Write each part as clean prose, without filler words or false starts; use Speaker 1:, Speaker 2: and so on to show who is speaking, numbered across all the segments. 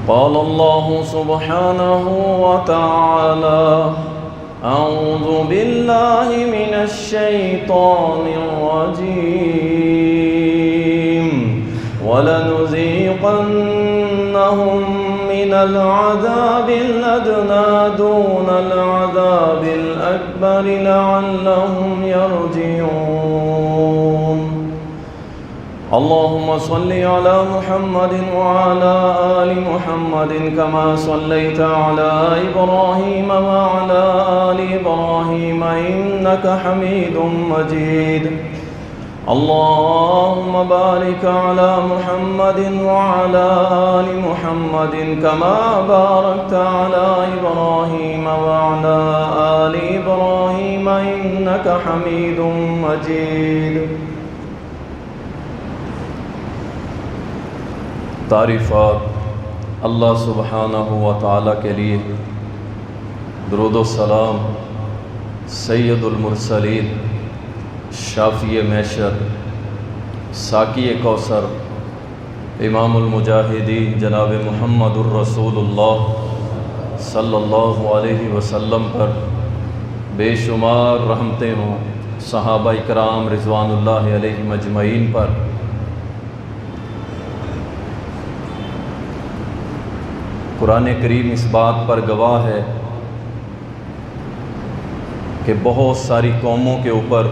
Speaker 1: قال الله سبحانه وتعالى: أعوذ بالله من الشيطان الرجيم ولنذيقنهم من العذاب الأدنى دون العذاب الأكبر لعلهم يرجعون. اللهم صل على محمد وعلى آل محمد كما صليت على إبراهيم وعلى آل إبراهيم إنك حميد مجيد. اللهم بارك على محمد وعلى آل محمد كما باركت على إبراهيم وعلى آل إبراهيم إنك حميد مجيد. تعریفات اللہ سبحانہ و تعالیٰ کے لیے، درود و سلام سید المرسلین، شافی معشر، ساقی کوثر، امام المجاہدین جناب محمد الرسول اللہ صلی اللہ علیہ وسلم پر بے شمار رحمتیں ہوں، صحابہ اکرام رضوان اللہ علیہم اجمعین پر۔ قرآن کریم اس بات پر گواہ ہے کہ بہت ساری قوموں کے اوپر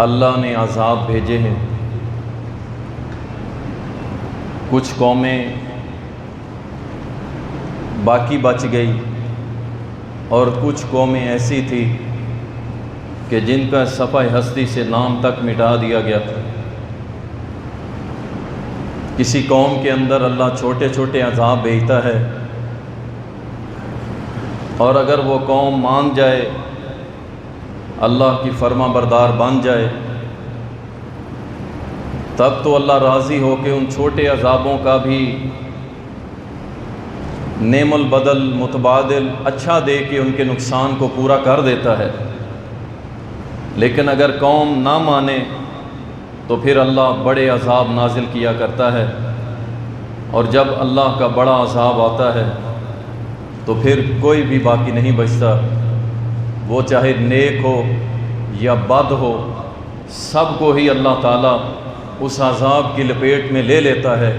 Speaker 1: اللہ نے عذاب بھیجے ہیں۔ کچھ قومیں باقی بچ گئی اور کچھ قومیں ایسی تھی کہ جن کا صفحہ ہستی سے نام تک مٹا دیا گیا تھا۔ کسی قوم کے اندر اللہ چھوٹے چھوٹے عذاب بھیجتا ہے، اور اگر وہ قوم مان جائے، اللہ کی فرما بردار بن جائے، تب تو اللہ راضی ہو کے ان چھوٹے عذابوں کا بھی نعم البدل متبادل اچھا دے کے ان کے نقصان کو پورا کر دیتا ہے۔ لیکن اگر قوم نہ مانے تو پھر اللہ بڑے عذاب نازل کیا کرتا ہے، اور جب اللہ کا بڑا عذاب آتا ہے تو پھر کوئی بھی باقی نہیں بچتا، وہ چاہے نیک ہو یا بد ہو، سب کو ہی اللہ تعالیٰ اس عذاب کی لپیٹ میں لے لیتا ہے۔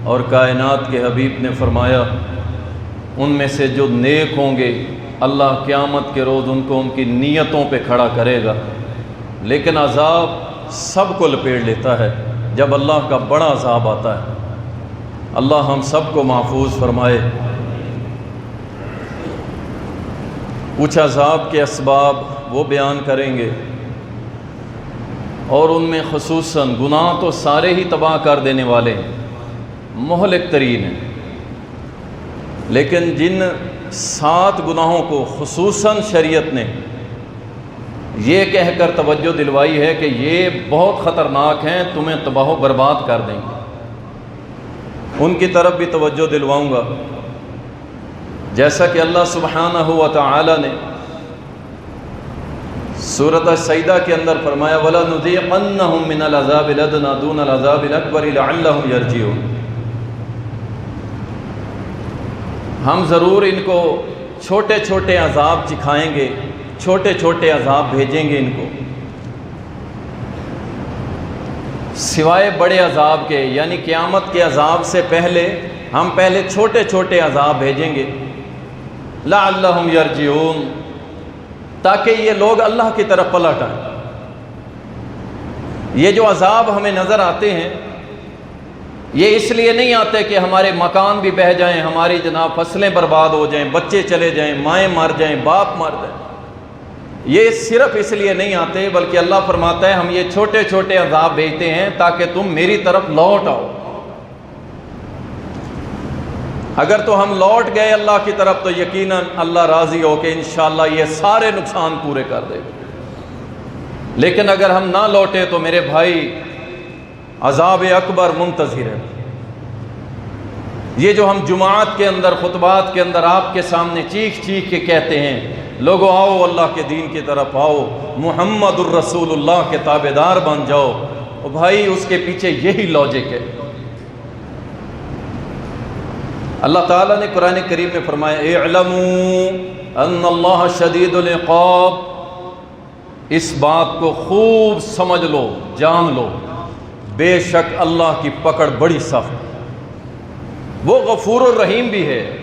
Speaker 1: اور کائنات کے حبیب نے فرمایا، ان میں سے جو نیک ہوں گے اللہ قیامت کے روز ان کو ان کی نیتوں پہ کھڑا کرے گا، لیکن عذاب سب کو لپیٹ لیتا ہے جب اللہ کا بڑا عذاب آتا ہے۔ اللہ ہم سب کو محفوظ فرمائے۔ کچھ عذاب کے اسباب وہ بیان کریں گے، اور ان میں خصوصاً گناہ تو سارے ہی تباہ کر دینے والے ہیں، مہلک ترین ہیں، لیکن جن 7 گناہوں کو خصوصاً شریعت نے یہ کہہ کر توجہ دلوائی ہے کہ یہ بہت خطرناک ہیں، تمہیں تباہ و برباد کر دیں گے، ان کی طرف بھی توجہ دلواؤں گا۔ جیسا کہ اللہ سبحانہ و تعالی نے سورۃ السجدہ کے اندر فرمایا، وَلَنُذِيقَنَّهُم مِّنَ الْعَذَابِ الْأَدْنَىٰ دُونَ الْعَذَابِ الْأَكْبَرِ لَعَلَّهُمْ يَرْجِعُونَ۔ ہم ضرور ان کو چھوٹے چھوٹے عذاب چکھائیں گے، چھوٹے چھوٹے عذاب بھیجیں گے ان کو، سوائے بڑے عذاب کے، یعنی قیامت کے عذاب سے پہلے ہم پہلے چھوٹے چھوٹے عذاب بھیجیں گے، لعلہم یرجعون، تاکہ یہ لوگ اللہ کی طرف پلٹ آئیں۔ یہ جو عذاب ہمیں نظر آتے ہیں یہ اس لیے نہیں آتے کہ ہمارے مکان بھی بہہ جائیں، ہماری جناب فصلیں برباد ہو جائیں، بچے چلے جائیں، مائیں مر جائیں، باپ مر جائیں، یہ صرف اس لیے نہیں آتے، بلکہ اللہ فرماتا ہے ہم یہ چھوٹے چھوٹے عذاب بھیجتے ہیں تاکہ تم میری طرف لوٹ آؤ۔ اگر تو ہم لوٹ گئے اللہ کی طرف تو یقیناً اللہ راضی ہو کہ انشاءاللہ یہ سارے نقصان پورے کر دے گا، لیکن اگر ہم نہ لوٹے تو میرے بھائی عذاب اکبر منتظر ہے۔ یہ جو ہم جماعت کے اندر خطبات کے اندر آپ کے سامنے چیخ چیخ کے کہتے ہیں، لوگو آؤ اللہ کے دین کی طرف آؤ، محمد الرسول اللہ کے تابعدار بن جاؤ، بھائی اس کے پیچھے یہی لاجک ہے۔ اللہ تعالیٰ نے قرآن کریم میں فرمایا اعلموا ان اللہ شدید العقاب، اس بات کو خوب سمجھ لو، جان لو، بے شک اللہ کی پکڑ بڑی سخت، وہ غفور الرحیم بھی ہے،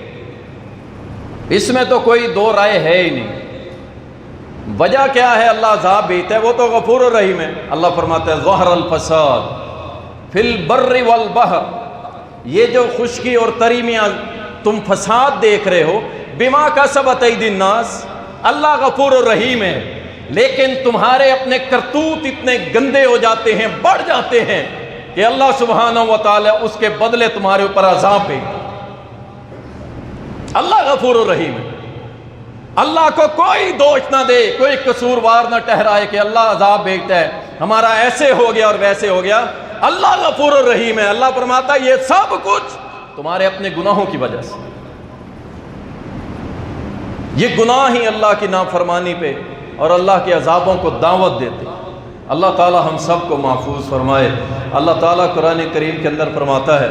Speaker 1: اس میں تو کوئی دو رائے ہے ہی نہیں۔ وجہ کیا ہے اللہ عذاب بھیجتا ہے؟ وہ تو غفور الرحیم ہے۔ اللہ فرماتا ہے ظہر الفساد فی البر والبحر، یہ جو خشکی اور تری میں تم فساد دیکھ رہے ہو، بما کسبت ایدی الناس، اللہ غفور الرحیم ہے، لیکن تمہارے اپنے کرتوت اتنے گندے ہو جاتے ہیں، بڑھ جاتے ہیں کہ اللہ سبحانہ و تعالی اس کے بدلے تمہارے اوپر عذاب بھیجتا ہے۔ اللہ غفور الرحیم ہے، اللہ کو کوئی دوش نہ دے، کوئی قصوروار نہ ٹھہرائے کہ اللہ عذاب بھیجتا ہے، ہمارا ایسے ہو گیا اور ویسے ہو گیا۔ اللہ غفور الرحیم ہے۔ اللہ فرماتا ہے یہ سب کچھ تمہارے اپنے گناہوں کی وجہ سے، یہ گناہ ہی اللہ کی نافرمانی پہ اور اللہ کے عذابوں کو دعوت دیتے۔ اللہ تعالی ہم سب کو محفوظ فرمائے۔ اللہ تعالیٰ قرآن کریم کے اندر فرماتا ہے،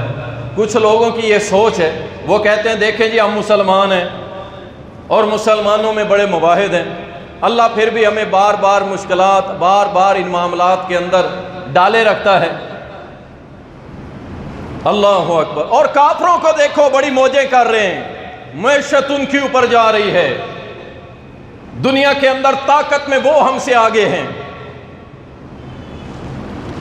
Speaker 1: کچھ لوگوں کی یہ سوچ ہے، وہ کہتے ہیں دیکھیں جی ہم مسلمان ہیں اور مسلمانوں میں بڑے مواحد ہیں، اللہ پھر بھی ہمیں بار بار مشکلات، بار بار ان معاملات کے اندر ڈالے رکھتا ہے۔ اللہ اکبر۔ اور کافروں کو دیکھو بڑی موجیں کر رہے ہیں، معیشت ان کی اوپر جا رہی ہے، دنیا کے اندر طاقت میں وہ ہم سے آگے ہیں،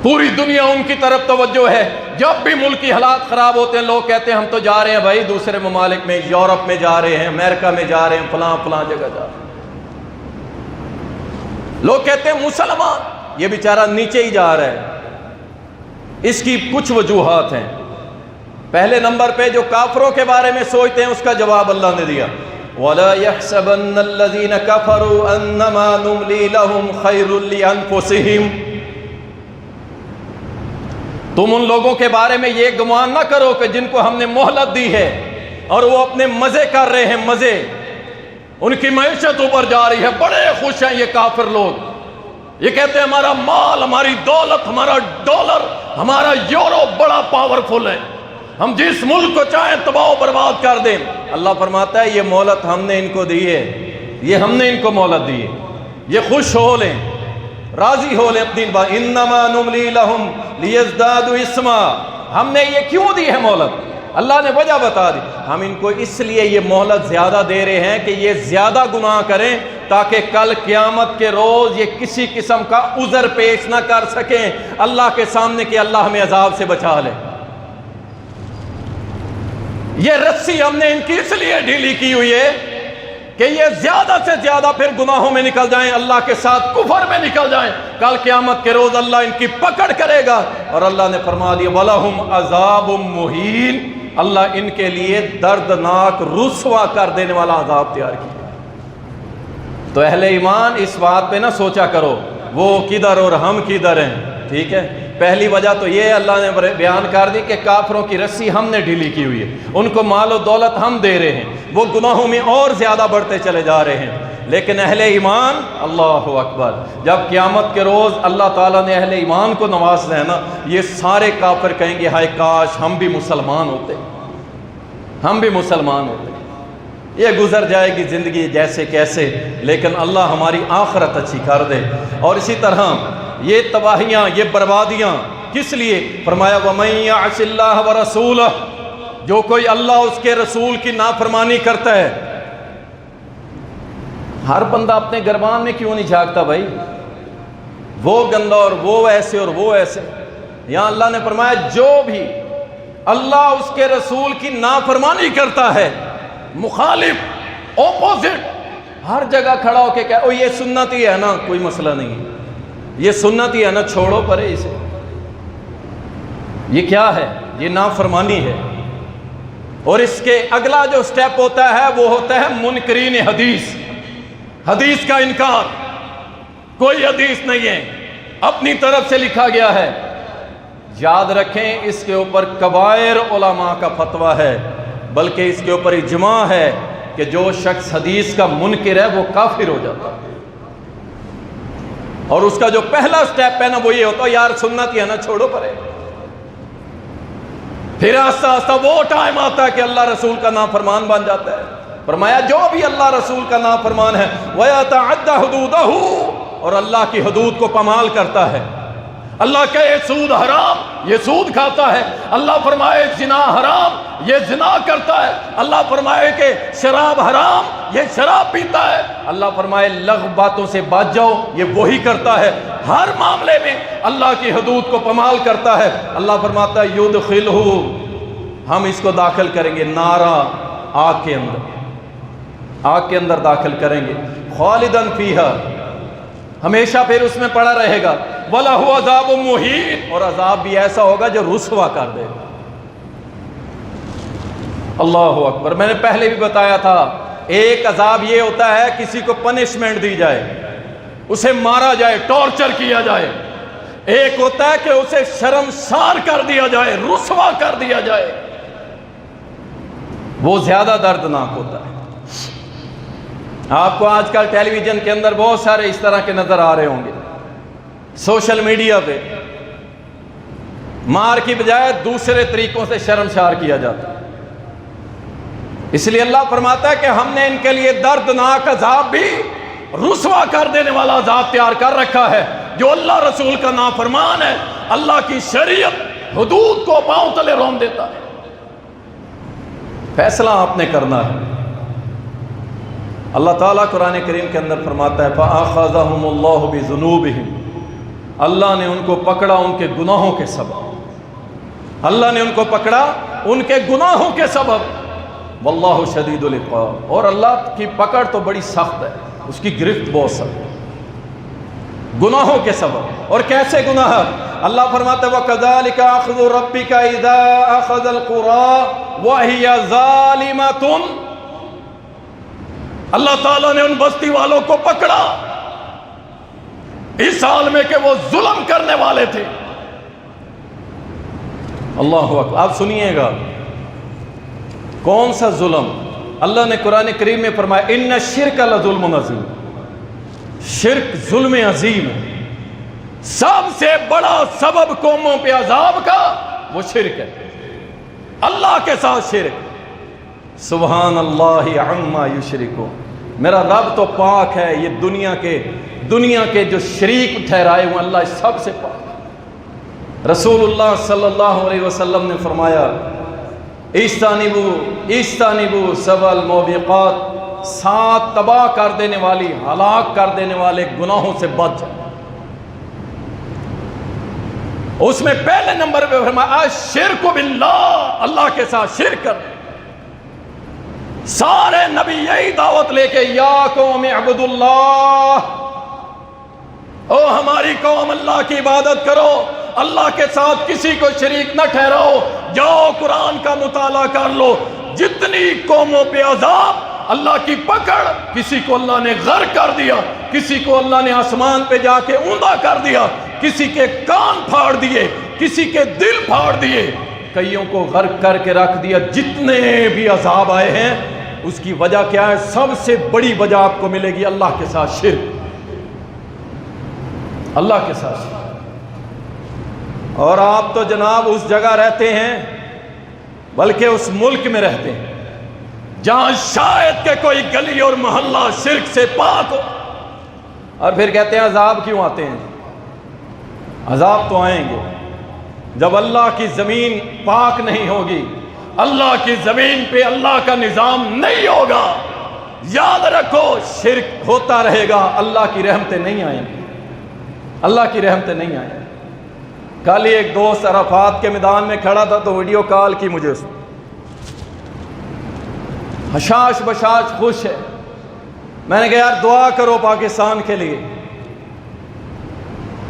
Speaker 1: پوری دنیا ان کی طرف توجہ ہے۔ جب بھی ملکی حالات خراب ہوتے ہیں لوگ کہتے ہیں ہم تو جا رہے ہیں بھائی دوسرے ممالک میں، یورپ میں جا رہے ہیں، امریکہ میں جا رہے ہیں، فلاں فلاں جگہ جا رہے ہیں۔ لوگ کہتے ہیں مسلمان، یہ بیچارہ نیچے ہی جا رہا ہے۔ اس کی کچھ وجوہات ہیں۔ پہلے نمبر پہ جو کافروں کے بارے میں سوچتے ہیں اس کا جواب اللہ نے دیا، وَلَا يَحْسَبَنَّ الَّذِينَ كَفَرُوا أَنَّمَا نُمْلِي لَهُمْ خَيْرٌ لِأَنفُسِهِمْ۔ تم ان لوگوں کے بارے میں یہ گمان نہ کرو کہ جن کو ہم نے مہلت دی ہے اور وہ اپنے مزے کر رہے ہیں، مزے، ان کی معیشت اوپر جا رہی ہے، بڑے خوش ہیں یہ کافر لوگ، یہ کہتے ہیں ہمارا مال، ہماری دولت، ہمارا ڈالر، ہمارا یورو بڑا پاورفل ہے، ہم جس ملک کو چاہیں تباہ و برباد کر دیں۔ اللہ فرماتا ہے یہ مہلت ہم نے ان کو دی ہے، یہ ہم نے ان کو مہلت دی ہے، یہ خوش ہو لیں، راضی ہو لیں اپنی بات۔ انما نملی لہم لیزدادوا اسما، ہم نے یہ کیوں دی ہے مہلت؟ اللہ نے وجہ بتا دی، ہم ان کو اس لیے یہ مہلت زیادہ دے رہے ہیں کہ یہ زیادہ گناہ کریں تاکہ کل قیامت کے روز یہ کسی قسم کا عذر پیش نہ کر سکیں اللہ کے سامنے کہ اللہ ہمیں عذاب سے بچا لے۔ یہ رسی ہم نے ان کی اس لیے ڈھیلی کی ہوئی ہے کہ یہ زیادہ سے زیادہ پھر گناہوں میں نکل جائیں، اللہ کے ساتھ کفر میں نکل جائیں، کل قیامت کے روز اللہ ان کی پکڑ کرے گا۔ اور اللہ نے فرما دیا وَلَهُمْ عَذَابٌ مُّهِينٌ، اللہ ان کے لیے دردناک رسوا کر دینے والا عذاب تیار کیا۔ تو اہل ایمان اس بات پہ نہ سوچا کرو وہ کدھر اور ہم کدھر ہیں، ٹھیک ہے؟ پہلی وجہ تو یہ اللہ نے بیان کر دی کہ کافروں کی رسی ہم نے ڈھیلی کی ہوئی ہے، ان کو مال و دولت ہم دے رہے ہیں، وہ گناہوں میں اور زیادہ بڑھتے چلے جا رہے ہیں۔ لیکن اہل ایمان، اللہ اکبر، جب قیامت کے روز اللہ تعالیٰ نے اہل ایمان کو نواز ہے نا، یہ سارے کافر کہیں گے ہائے کاش ہم بھی مسلمان ہوتے، ہم بھی مسلمان ہوتے۔ یہ گزر جائے گی زندگی جیسے کیسے، لیکن اللہ ہماری آخرت اچھی کر دے۔ اور اسی طرح یہ تباہیاں، یہ بربادیاں کس لیے؟ فرمایا وَمَن يَعْصِ اللَّهَ وَرَسُولَهُ، جو کوئی اللہ اس کے رسول کی نافرمانی کرتا ہے۔ ہر بندہ اپنے گربان میں کیوں نہیں جھانکتا بھائی؟ وہ گندا اور وہ ایسے اور وہ ایسے۔ یہاں اللہ نے فرمایا جو بھی اللہ اس کے رسول کی نافرمانی کرتا ہے، مخالف، اپوزٹ، ہر جگہ کھڑا ہو کے کہے او یہ سنت ہی ہے نا، کوئی مسئلہ نہیں ہے، یہ سنت ہی ہے نا، چھوڑو پرے اسے، یہ کیا ہے؟ یہ نافرمانی ہے۔ اور اس کے اگلا جو سٹیپ ہوتا ہے وہ ہوتا ہے منکرین حدیث، حدیث کا انکار، کوئی حدیث نہیں ہے، اپنی طرف سے لکھا گیا ہے۔ یاد رکھیں اس کے اوپر کبائر علماء کا فتویٰ ہے، بلکہ اس کے اوپر اجماع ہے کہ جو شخص حدیث کا منکر ہے وہ کافر ہو جاتا ہے۔ اور اس کا جو پہلا سٹیپ ہے نا وہ یہ ہوتا ہے یار سنت ہی ہے نا، چھوڑو پرے۔ پھر آہستہ آہستہ وہ ٹائم آتا ہے کہ اللہ رسول کا نافرمان بن جاتا ہے۔ فرمایا جو بھی اللہ رسول کا نافرمان ہے وَيَتَعَدَّ حُدُودَهُ، اور اللہ کی حدود کو پامال کرتا ہے، اللہ کہے سود حرام یہ سود کھاتا ہے، اللہ فرمائے زنا حرام یہ زنا کرتا ہے، اللہ فرمائے کہ شراب حرام یہ شراب پیتا ہے، اللہ فرمائے لغو باتوں سے بچ جاؤ یہ وہی کرتا ہے، ہر معاملے میں اللہ کی حدود کو پامال کرتا ہے۔ اللہ فرماتا ہے یدخلہ، ہم اس کو داخل کریں گے نارا، آگ کے اندر، آگ کے اندر داخل کریں گے، خالدن فیہا، ہمیشہ پھر اس میں پڑا رہے گا، وَلَهُ عَذَابٌ مُّهِینٌ، اور عذاب بھی ایسا ہوگا جو رسوا کر دے گا۔ اللہ اکبر۔ میں نے پہلے بھی بتایا تھا ایک عذاب یہ ہوتا ہے کسی کو پنشمنٹ دی جائے، اسے مارا جائے، ٹارچر کیا جائے، ایک ہوتا ہے کہ اسے شرمسار کر دیا جائے، رسوا کر دیا جائے، وہ زیادہ دردناک ہوتا ہے۔ آپ کو آج کل ٹیلی ویژن کے اندر بہت سارے اس طرح کے نظر آ رہے ہوں گے، سوشل میڈیا پہ مار کی بجائے دوسرے طریقوں سے شرمسار کیا جاتا ہے۔ اس لیے اللہ فرماتا ہے کہ ہم نے ان کے لیے دردناک عذاب بھی، رسوا کر دینے والا عذاب تیار کر رکھا ہے۔ جو اللہ رسول کا نافرمان ہے، اللہ کی شریعت حدود کو پاؤں تلے رون دیتا ہے۔ فیصلہ آپ نے کرنا ہے۔ اللہ تعالیٰ قرآن کریم کے اندر فرماتا ہے فَأَخَذَهُمُ اللَّهُ بِذُنُوبِهِمْ، اللہ نے ان کو پکڑا ان کے گناہوں کے سبب، اللہ نے ان کو پکڑا ان کے گناہوں کے سبب، واللہ شدید العقاب، اور اللہ کی پکڑ تو بڑی سخت ہے، اس کی گرفت بہت سخت ہے، گناہوں کے سبب۔ اور کیسے گناہ؟ اللہ فرماتا ہے وَكَذَلِكَ أَخْذُ رَبِّكَ إِذَا أَخَذَ الْقُرَىٰ وَهِيَ ظَالِمَةٌ، اللہ تعالیٰ نے ان بستی والوں کو پکڑا اس حال میں کہ وہ ظلم کرنے والے تھے۔ اللہ اکبر۔ آپ سنیے گا کون سا ظلم؟ اللہ نے قرآن کریم میں فرمایا ان الشرک لظلم عظیم، شرک ظلم عظیم ہے، سب سے بڑا سبب قوموں پہ عذاب کا وہ شرک ہے، اللہ کے ساتھ شرک۔ سبحان اللہ عما یشرکون، میرا رب تو پاک ہے، یہ دنیا کے جو شریک ٹھہرائے ہوئے اللہ سب سے پاک۔ رسول اللہ صلی اللہ علیہ وسلم نے فرمایا اجتنبوا سبع الموبقات، 7 تباہ کر دینے والی، ہلاک کر دینے والے گناہوں سے بچ جائے۔ اس میں پہلے نمبر پہ فرمایا الشرک باللہ، اللہ کے ساتھ شرک کر۔ سارے نبی یہی دعوت لے کے یا قوم اعبدوا اللہ، او ہماری قوم اللہ کی عبادت کرو، اللہ کے ساتھ کسی کو شریک نہ ٹھہراؤ، جاؤ قرآن کا مطالعہ کر لو، جتنی قوموں پہ عذاب، اللہ کی پکڑ، کسی کو اللہ نے غرق کر دیا، کسی کو اللہ نے آسمان پہ جا کے اوندا کر دیا، کسی کے کان پھاڑ دیے، کسی کے دل پھاڑ دیے، کئیوں کو غرق کر کے رکھ دیا۔ جتنے بھی عذاب آئے ہیں اس کی وجہ کیا ہے؟ سب سے بڑی وجہ آپ کو ملے گی اللہ کے ساتھ شرک، اللہ کے ساتھ شرک۔ اور آپ تو جناب اس جگہ رہتے ہیں، بلکہ اس ملک میں رہتے ہیں جہاں شاید کہ کوئی گلی اور محلہ شرک سے پاک ہو، اور پھر کہتے ہیں عذاب کیوں آتے ہیں؟ عذاب تو آئیں گے جب اللہ کی زمین پاک نہیں ہوگی، اللہ کی زمین پہ اللہ کا نظام نہیں ہوگا۔ یاد رکھو شرک ہوتا رہے گا، اللہ کی رحمتیں نہیں آئیں گی، اللہ کی رحمتیں نہیں آئیں گی۔ کل ہی ایک دوست عرفات کے میدان میں کھڑا تھا تو ویڈیو کال کی مجھے، حشاش بشاش خوش ہے۔ میں نے کہا یار دعا کرو پاکستان کے لیے۔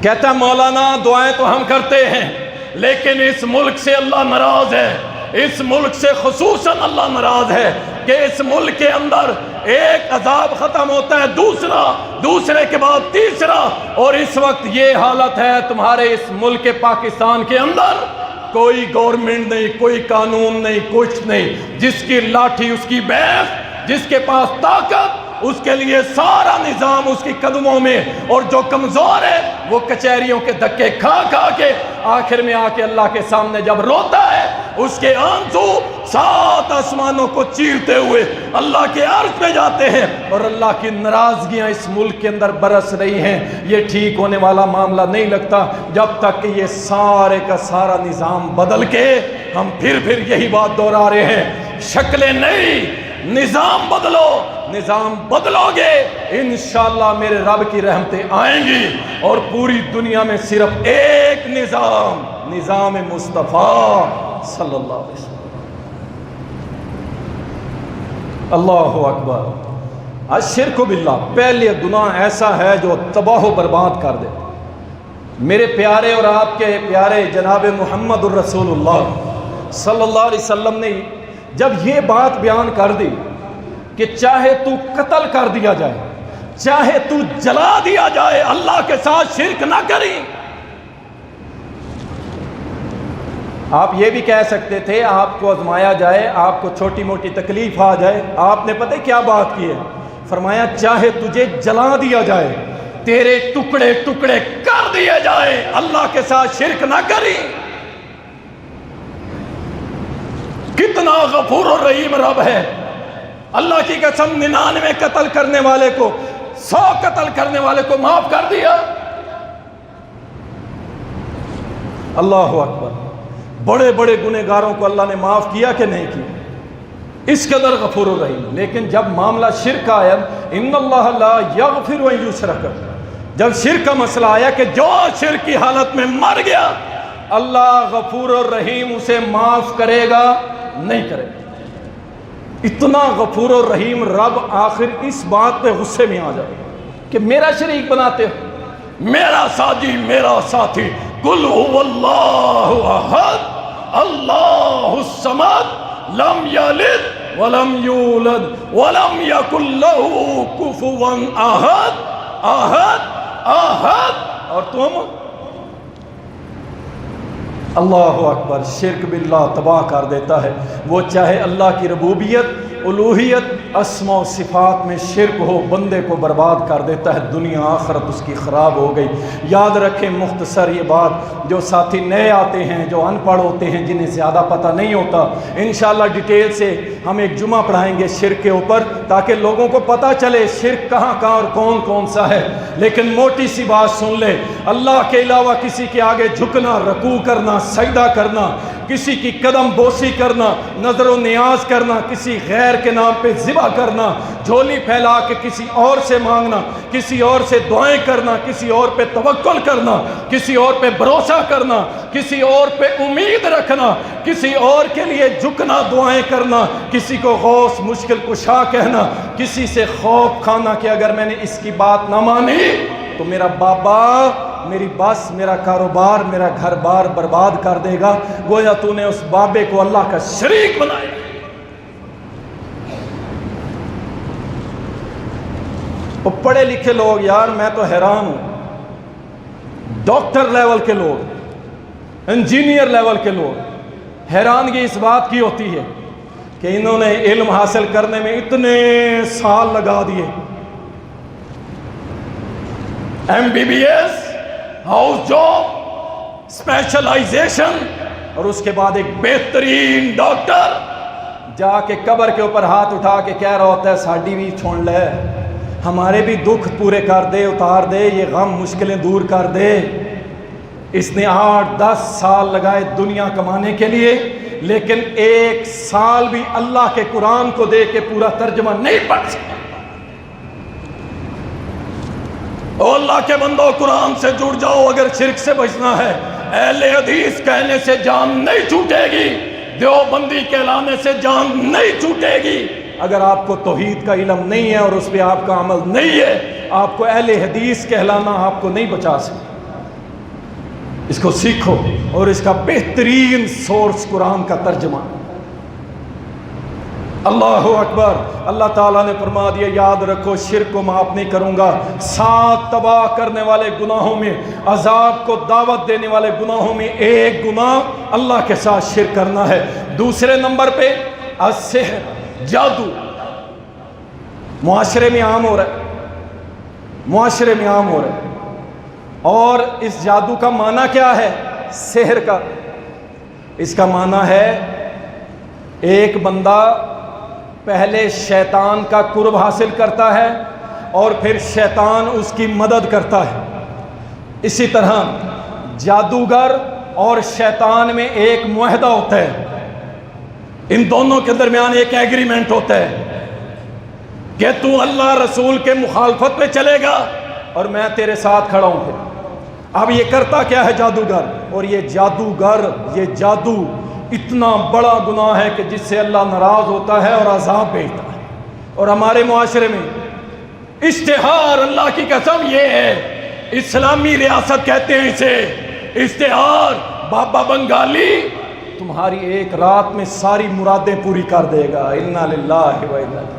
Speaker 1: کہتا مولانا دعائیں تو ہم کرتے ہیں لیکن اس ملک سے اللہ ناراض ہے، اس ملک سے خصوصاً اللہ ناراض ہے کہ اس ملک کے اندر ایک عذاب ختم ہوتا ہے، دوسرے کے بعد تیسرا، اور اس وقت یہ حالت ہے تمہارے اس ملک پاکستان کے اندر، کوئی گورنمنٹ نہیں، کوئی قانون نہیں، کچھ نہیں، جس کی لاٹھی اس کی بیعت، جس کے پاس طاقت اس کے لیے سارا نظام اس کی قدموں میں، اور جو کمزور ہے وہ کچہریوں کے دھکے کھا کھا کے آخر میں آ کے اللہ کے سامنے جب روتا ہے اس کے آنسو 7 آسمانوں کو چیرتے ہوئے اللہ کے عرش پہ جاتے ہیں، اور اللہ کی ناراضگیاں اس ملک کے اندر برس رہی ہیں۔ یہ ٹھیک ہونے والا معاملہ نہیں لگتا جب تک کہ یہ سارے کا سارا نظام بدل کے ہم پھر یہی بات دہرا رہے ہیں، شکلیں نہیں، نظام بدلو۔ نظام بدلو گے انشاءاللہ میرے رب کی رحمتیں آئیں گی، اور پوری دنیا میں صرف ایک نظام، نظام مصطفیٰ صلی اللہ علیہ وسلم۔ اللہ اکبر۔ الشرک باللہ پہلے گناہ ایسا ہے جو تباہ و برباد کر دے۔ میرے پیارے اور آپ کے پیارے جناب محمد الرسول اللہ صلی اللہ علیہ وسلم نے جب یہ بات بیان کر دی کہ چاہے تو قتل کر دیا جائے، چاہے تو جلا دیا جائے، اللہ کے ساتھ شرک نہ کریں۔ آپ یہ بھی کہہ سکتے تھے آپ کو آزمایا جائے، آپ کو چھوٹی موٹی تکلیف آ جائے، آپ نے پتہ کیا بات کی ہے؟ فرمایا چاہے تجھے جلا دیا جائے، تیرے ٹکڑے ٹکڑے کر دیے جائے، اللہ کے ساتھ شرک نہ کریں۔ کتنا غفور و رحیم رب ہے، اللہ کی قسم 99 قتل کرنے والے کو 100 قتل کرنے والے کو معاف کر دیا۔ اللہ اکبر۔ بڑے بڑے گنہگاروں کو اللہ نے معاف کیا کہ نہیں کیا؟ اس قدر غفور الرحیم۔ لیکن جب معاملہ شرک آیا، ان اللہ لا یغفر ان یشرک، جب شرک کا مسئلہ آیا کہ جو شرک کی حالت میں مر گیا اللہ غفور الرحیم اسے معاف کرے گا نہیں کرے گا۔ اتنا غفور الرحیم رب آخر اس بات پہ غصے میں آ جائے کہ میرا شریک بناتے ہو، میرا ساجی میرا ساتھی، قل هو اللہ احد اللہ الصمد لم یلد ولم یولد ولم یکن له کفوا احد احد احد۔ اور تم اللہ اکبر، شرک باللہ تباہ کر دیتا ہے۔ وہ چاہے اللہ کی ربوبیت، الوہیت، اسماء و صفات میں شرک ہو، بندے کو برباد کر دیتا ہے، دنیا آخرت اس کی خراب ہو گئی۔ یاد رکھیں مختصر یہ بات، جو ساتھی نئے آتے ہیں، جو ان پڑھ ہوتے ہیں، جنہیں زیادہ پتہ نہیں ہوتا، انشاءاللہ ڈیٹیل سے ہم ایک جمعہ پڑھائیں گے شرک کے اوپر، تاکہ لوگوں کو پتہ چلے شرک کہاں کہاں اور کون کون سا ہے۔ لیکن موٹی سی بات سن لے، اللہ کے علاوہ کسی کے آگے جھکنا، رکوع کرنا، سجدہ کرنا، کسی کی قدم بوسی کرنا، نظر و نیاز کرنا، کسی غیر کے نام پہ ذبح کرنا، جھولی پھیلا کے کسی اور سے مانگنا، کسی اور سے دعائیں کرنا، کسی اور پہ توکل کرنا، کسی اور پہ بھروسہ کرنا، کسی اور پہ امید رکھنا، کسی اور کے لیے جھکنا، دعائیں کرنا، کسی کو غوث مشکل کشا کہنا، کسی سے خوف کھانا کہ اگر میں نے اس کی بات نہ مانی تو میرا بابا، میری بس، میرا کاروبار، میرا گھر بار برباد کر دے گا، گویا تو نے اس بابے کو اللہ کا شریک بنایا۔ وہ پڑھے لکھے لوگ، یار میں تو حیران ہوں، ڈاکٹر لیول کے لوگ، انجینئر لیول کے لوگ، حیرانگی اس بات کی ہوتی ہے کہ انہوں نے علم حاصل کرنے میں اتنے سال لگا دیے، MBBS، ہاؤس جاب، اسپیشلائزیشن، اور اس کے بعد ایک بہترین ڈاکٹر جا کے قبر کے اوپر ہاتھ اٹھا کے کہہ رہا ہوتا ہے ساڈی بھی چھوڑ لے، ہمارے بھی دکھ پورے کر دے، اتار دے، یہ غم مشکلیں دور کر دے۔ اس نے 8-10 سال لگائے دنیا کمانے کے لیے، لیکن 1 سال بھی اللہ کے قرآن کو دے کے پورا ترجمہ نہیں پڑھ سکتا۔ او اللہ کے بندو، قرآن سے جڑ جاؤ اگر شرک سے بچنا ہے۔ اہل حدیث کہنے سے جان نہیں چھوٹے گی، دیوبندی کہلانے سے جان نہیں چھوٹے گی۔ اگر آپ کو توحید کا علم نہیں ہے اور اس پہ آپ کا عمل نہیں ہے، آپ کو اہل حدیث کہلانا آپ کو نہیں بچا سکتا۔ اس کو سیکھو، اور اس کا بہترین سورس قرآن کا ترجمہ۔ اللہ اکبر۔ اللہ تعالیٰ نے فرما دیا، یاد رکھو شرک کو معاف نہیں کروں گا۔ 7 تباہ کرنے والے گناہوں میں، عذاب کو دعوت دینے والے گناہوں میں ایک گناہ اللہ کے ساتھ شرک کرنا ہے۔ دوسرے نمبر پہ السحر، جادو، معاشرے میں عام ہو رہا ہے، معاشرے میں عام ہو رہا ہے۔ اور اس جادو کا معنی کیا ہے؟ سحر کا
Speaker 2: اس کا معنی ہے ایک بندہ پہلے شیطان کا قرب حاصل کرتا ہے اور پھر شیطان اس کی مدد کرتا ہے. اسی طرح جادوگر اور شیطان میں ایک معاہدہ ہوتا ہے، ان دونوں کے درمیان ایک ایگریمنٹ ہوتا ہے کہ تو اللہ رسول کے مخالفت پہ چلے گا اور میں تیرے ساتھ کھڑا ہوں. پھر اب یہ کرتا کیا ہے جادوگر؟ اور یہ جادو اتنا بڑا گناہ ہے کہ جس سے اللہ ناراض ہوتا ہے اور عذاب بھیجتا ہے. اور ہمارے معاشرے میں اشتہار، اللہ کی قسم یہ ہے، اسلامی ریاست کہتے ہیں اسے، اشتہار بابا بنگالی تمہاری ایک رات میں ساری مرادیں پوری کر دے گا، انا للہ و انا الیہ.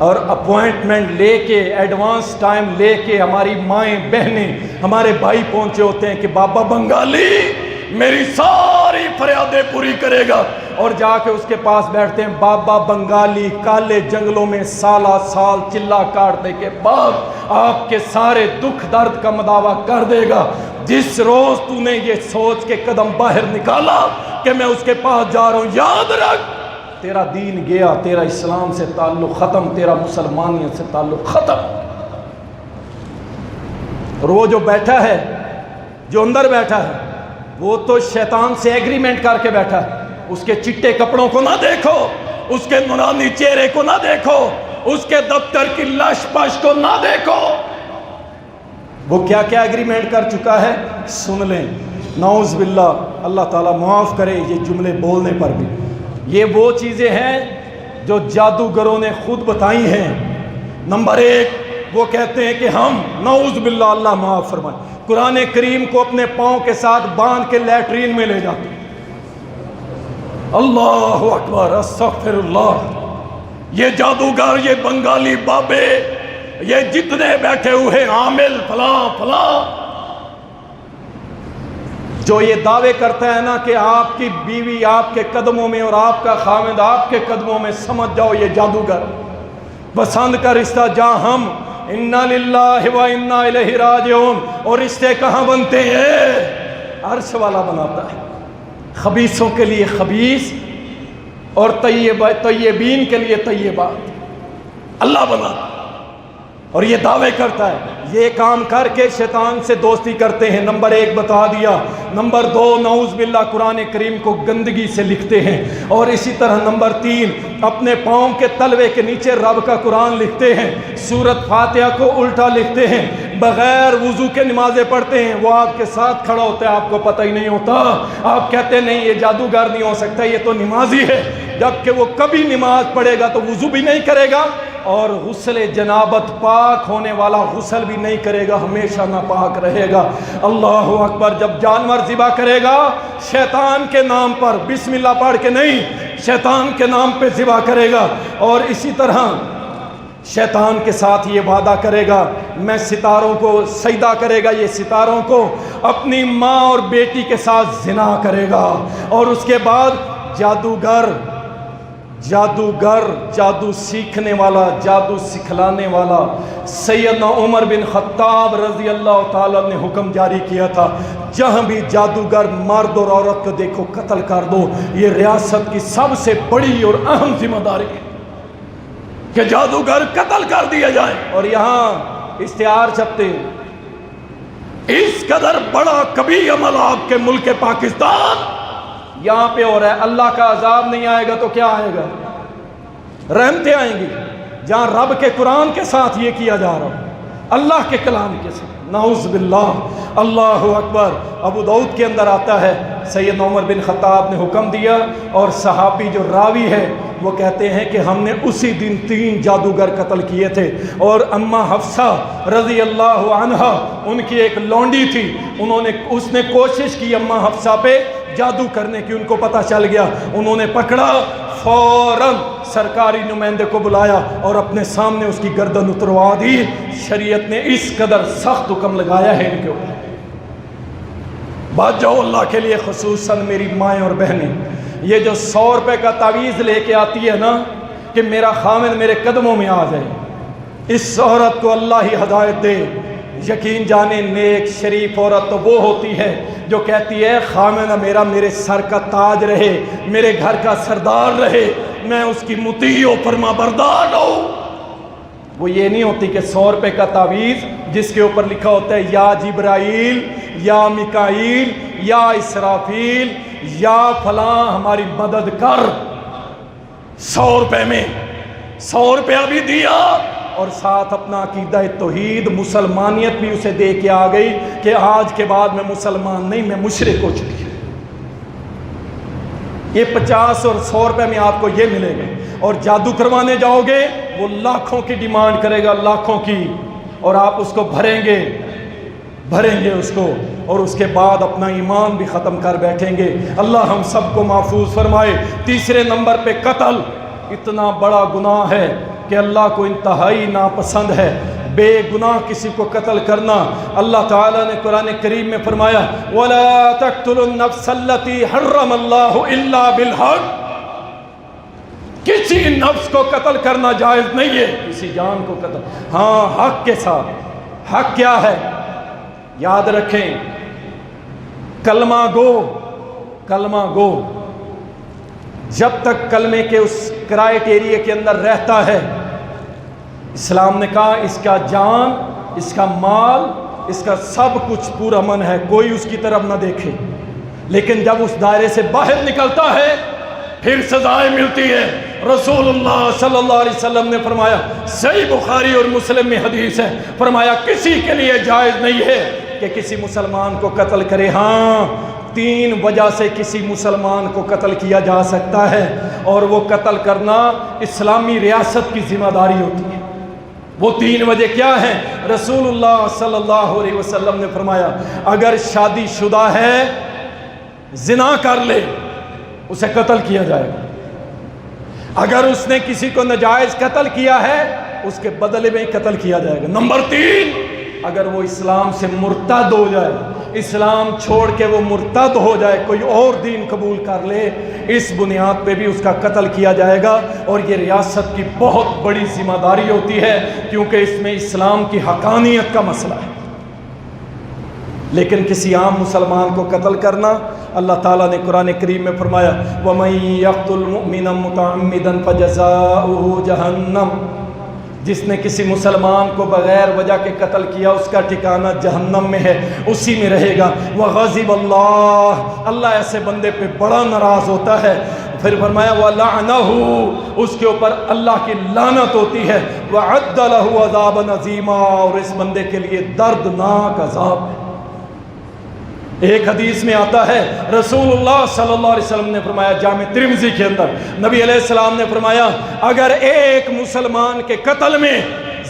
Speaker 2: اور اپوائنٹمنٹ لے کے، ایڈوانس ٹائم لے کے ہماری مائیں بہنیں، ہمارے بھائی پہنچے ہوتے ہیں کہ بابا بنگالی میری ساری فریادیں پوری کرے گا، اور جا کے اس کے پاس بیٹھتے ہیں. بابا بنگالی کالے جنگلوں میں سالہ سال چلا کاٹنے کے بعد آپ کے سارے دکھ درد کا مداوع کر دے گا. جس روز تو نے یہ سوچ کے قدم باہر نکالا کہ میں اس کے پاس جا رہا ہوں، یاد رکھ تیرا دین گیا، تیرا اسلام سے تعلق ختم، تیرا مسلمانیت سے تعلق ختم. اور وہ جو بیٹھا ہے، جو اندر بیٹھا ہے، وہ تو شیطان سے ایگریمنٹ کر کے بیٹھا ہے. اس کے چٹے کپڑوں کو نہ دیکھو، اس کے نورانی چہرے کو نہ دیکھو، اس کے دفتر کی لش پش کو نہ دیکھو. وہ کیا کیا ایگریمنٹ کر چکا ہے سن لیں. نعوذ باللہ، اللہ تعالیٰ معاف کرے یہ جملے بولنے پر بھی. یہ وہ چیزیں ہیں جو جادوگروں نے خود بتائی ہیں. نمبر ایک، وہ کہتے ہیں کہ ہم، نعوذ باللہ اللہ معاف فرمائے، قرآن کریم کو اپنے پاؤں کے ساتھ باندھ کے لیٹرین میں لے جاتے ہیں. اللہ اکبر، استغفر اللہ. یہ جادوگر، یہ بنگالی بابے، یہ جتنے بیٹھے ہوئے عامل فلاں فلاں، جو یہ دعوے کرتا ہے نا کہ آپ کی بیوی آپ کے قدموں میں اور آپ کا خاوند آپ کے قدموں میں، سمجھ جاؤ یہ جادوگر. پسند کا رشتہ جہاں ہم انا للہ و انا الیہ راجعون، اور رشتے کہاں بنتے ہیں؟ عرش والا بناتا ہے. خبیثوں کے لیے خبیث اور طیبین کے لیے طیبات اللہ بناتا ہے. اور یہ دعوے کرتا ہے. یہ کام کر کے شیطان سے دوستی کرتے ہیں. نمبر ایک بتا دیا. نمبر دو، نعوذ باللہ قرآن کریم کو گندگی سے لکھتے ہیں. اور اسی طرح نمبر تین، اپنے پاؤں کے تلوے کے نیچے رب کا قرآن لکھتے ہیں، سورت فاتحہ کو الٹا لکھتے ہیں، بغیر وضو کے نمازیں پڑھتے ہیں. وہ آپ کے ساتھ کھڑا ہوتا ہے، آپ کو پتہ ہی نہیں ہوتا. آپ کہتے ہیں نہیں یہ جادوگر نہیں ہو سکتا، یہ تو نمازی ہے. جبکہ وہ کبھی نماز پڑھے گا تو وضو بھی نہیں کرے گا، اور غسل جنابت پاک ہونے والا غسل بھی نہیں کرے گا، ہمیشہ ناپاک رہے گا. اللہ اکبر. جب جانور ذبح کرے گا شیطان کے نام پر، بسم اللہ پڑھ کے نہیں، شیطان کے نام پہ ذبح کرے گا. اور اسی طرح شیطان کے ساتھ یہ وعدہ کرے گا، میں ستاروں کو سجدہ کرے گا، یہ ستاروں کو اپنی ماں اور بیٹی کے ساتھ زنا کرے گا. اور اس کے بعد جادوگر، جادو سیکھنے والا، جادو سکھلانے والا، سیدنا عمر بن خطاب رضی اللہ تعالیٰ نے حکم جاری کیا تھا، جہاں بھی جادوگر مرد اور عورت کو دیکھو قتل کر دو. یہ ریاست کی سب سے بڑی اور اہم ذمہ داری ہے کہ جادوگر قتل کر دیے جائیں. اور یہاں اشتہار چھپتے ہیں. اس قدر بڑا کبھی عمل آپ کے ملک پاکستان یہاں پہ ہو رہا ہے. اللہ کا عذاب نہیں آئے گا تو کیا آئے گا؟ رحمتیں آئیں گی. جہاں رب کے قرآن کے ساتھ یہ کیا جا رہا ہے، اللہ کے کلام کے ساتھ. نعوذ باللہ. اللہ اکبر. ابو داؤد کے اندر آتا ہے سیدنا عمر بن خطاب نے حکم دیا، اور صحابی جو راوی ہے وہ کہتے ہیں کہ ہم نے اسی دن 3 جادوگر قتل کیے تھے. اور اماں حفصہ رضی اللہ عنہا، ان کی ایک لونڈی تھی، اس نے کوشش کی اماں حفصہ پہ جادو کرنے کی. ان کو پتہ چل گیا، انہوں نے پکڑا، فوراً سرکاری نمائندے کو بلایا اور اپنے سامنے اس کی گردن اتروا دی. شریعت نے اس قدر سخت حکم لگایا ہے ان کے اوپر. بات جاؤ اللہ کے لیے، خصوصاً میری مائیں اور بہنیں، یہ جو 100 روپے کا تعویذ لے کے آتی ہے نا کہ میرا خامد میرے قدموں میں آ جائے، اس عورت کو اللہ ہی ہدایت دے. یقین جانے نیک شریف عورت تو وہ ہوتی ہے جو کہتی ہے خامنہ میرا میرے سر کا تاج رہے، میرے گھر کا سردار رہے، میں اس کی مطیع و فرما بردار ہوں۔ وہ یہ نہیں ہوتی کہ 100 روپے کا تعویذ جس کے اوپر لکھا ہوتا ہے یا جبرائیل یا میکائیل یا اسرافیل یا فلاں ہماری مدد کر، 100 روپے میں 100 روپیہ بھی دیا اور ساتھ اپنا عقیدہ توحید مسلمانیت بھی اسے دے کے آ گئی کہ آج کے بعد میں مسلمان نہیں، میں مشرک ہو چکی ہوں۔ یہ 50 اور 100 روپے میں آپ کو یہ ملے گا، اور جادو کروانے جاؤ گے وہ لاکھوں کی ڈیمانڈ کرے گا، لاکھوں کی، اور آپ اس کو بھریں گے اس کو، اور اس کے بعد اپنا ایمان بھی ختم کر بیٹھیں گے۔ اللہ ہم سب کو محفوظ فرمائے۔ تیسرے نمبر پہ قتل اتنا بڑا گناہ ہے کہ اللہ کو انتہائی ناپسند ہے، بے گناہ کسی کو قتل کرنا۔ اللہ تعالیٰ نے قرآن کریم میں فرمایا وَلَا تَقْتُلُوا النَّفْسَ الَّتِي حَرَّمَ اللَّهُ إِلَّا بِالْحَقِّ، کسی نفس کو قتل کرنا جائز نہیں ہے، کسی جان کو قتل، ہاں حق کے ساتھ۔ حق کیا ہے؟ یاد رکھیں، کلمہ گو جب تک کلمے کے اس کرائیٹیریا کے اندر رہتا ہے، اسلام نے کہا اس کا جان، اس کا مال، اس کا سب کچھ پورا من ہے، کوئی اس کی طرف نہ دیکھے۔ لیکن جب اس دائرے سے باہر نکلتا ہے پھر سزائیں ملتی ہے۔ رسول اللہ صلی اللہ علیہ وسلم نے فرمایا، صحیح بخاری اور مسلم میں حدیث ہے، فرمایا کسی کے لیے جائز نہیں ہے کہ کسی مسلمان کو قتل کرے۔ ہاں 3 وجہ سے کسی مسلمان کو قتل کیا جا سکتا ہے، اور وہ قتل کرنا اسلامی ریاست کی ذمہ داری ہوتی ہے۔ وہ 3 وجہ کیا ہیں؟ رسول اللہ صلی اللہ علیہ وسلم نے فرمایا اگر شادی شدہ ہے، زنا کر لے، اسے قتل کیا جائے گا۔ اگر اس نے کسی کو ناجائز قتل کیا ہے، اس کے بدلے میں قتل کیا جائے گا۔ نمبر 3، اگر وہ اسلام سے مرتد ہو جائے، اسلام چھوڑ کے وہ مرتد ہو جائے، کوئی اور دین قبول کر لے، اس بنیاد پہ بھی اس کا قتل کیا جائے گا۔ اور یہ ریاست کی بہت بڑی ذمہ داری ہوتی ہے، کیونکہ اس میں اسلام کی حقانیت کا مسئلہ ہے۔ لیکن کسی عام مسلمان کو قتل کرنا، اللہ تعالیٰ نے قرآن کریم میں فرمایا وَمَن يَقْتُلْ مُؤْمِنًا مُتَعَمِّدًا فَجَزَاؤُهُ جَهَنَّمُ، جس نے کسی مسلمان کو بغیر وجہ کے قتل کیا اس کا ٹھکانہ جہنم میں ہے، اسی میں رہے گا۔ وَغَضِبَ اللَّهُ، اللہ ایسے بندے پہ بڑا ناراض ہوتا ہے۔ پھر فرمایا وَلَعْنَهُ، اس کے اوپر اللہ کی لعنت ہوتی ہے۔ وَعَدَّ لَهُ عَذَابًا عَظِيمًا، اور اس بندے کے لیے دردناک عذاب ہے۔ ایک حدیث میں آتا ہے رسول اللہ صلی اللہ علیہ وسلم نے فرمایا، جامع ترمذی کے اندر نبی علیہ السلام نے فرمایا اگر ایک مسلمان کے قتل میں